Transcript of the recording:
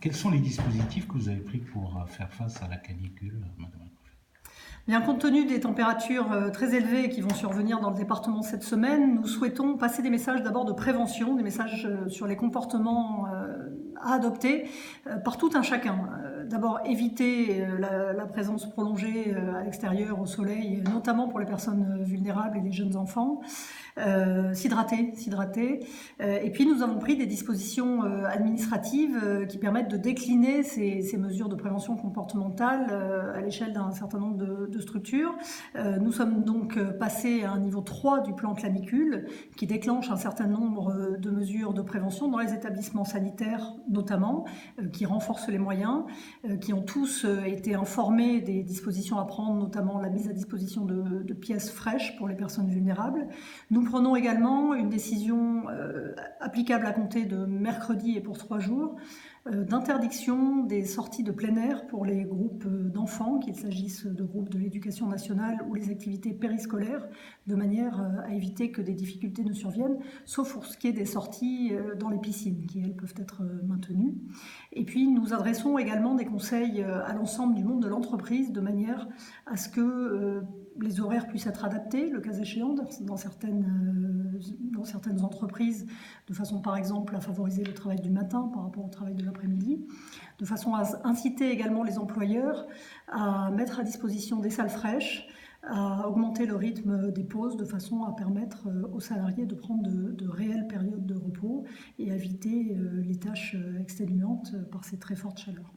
Quels sont les dispositifs que vous avez pris pour faire face à la canicule, madame la préfète? Bien, compte tenu des températures très élevées qui vont survenir dans le département cette semaine, nous souhaitons passer des messages d'abord de prévention, des messages sur les comportements à adopter par tout un chacun. D'abord, éviter la présence prolongée à l'extérieur, au soleil, notamment pour les personnes vulnérables et les jeunes enfants. S'hydrater. Et puis nous avons pris des dispositions administratives qui permettent de décliner ces mesures de prévention comportementale à l'échelle d'un certain nombre de structures. Nous sommes donc passés à un niveau 3 du plan canicule qui déclenche un certain nombre de mesures de prévention dans les établissements sanitaires notamment, qui renforcent les moyens, qui ont tous été informés des dispositions à prendre, notamment la mise à disposition de pièces fraîches pour les personnes vulnérables. Nous prenons également une décision applicable à compter de mercredi et pour 3 jours d'interdiction des sorties de plein air pour les groupes d'enfants, qu'il s'agisse de groupes de l'éducation nationale ou les activités périscolaires, de manière à éviter que des difficultés ne surviennent, sauf pour ce qui est des sorties dans les piscines, qui elles peuvent être maintenues. Et puis nous adressons également des conseils à l'ensemble du monde de l'entreprise, de manière à ce que les horaires puissent être adaptés, le cas échéant, dans certaines entreprises, de façon par exemple à favoriser le travail du matin par rapport au travail de l'après-midi, de façon à inciter également les employeurs à mettre à disposition des salles fraîches, à augmenter le rythme des pauses de façon à permettre aux salariés de prendre de réelles périodes de repos et à éviter les tâches exténuantes par ces très fortes chaleurs.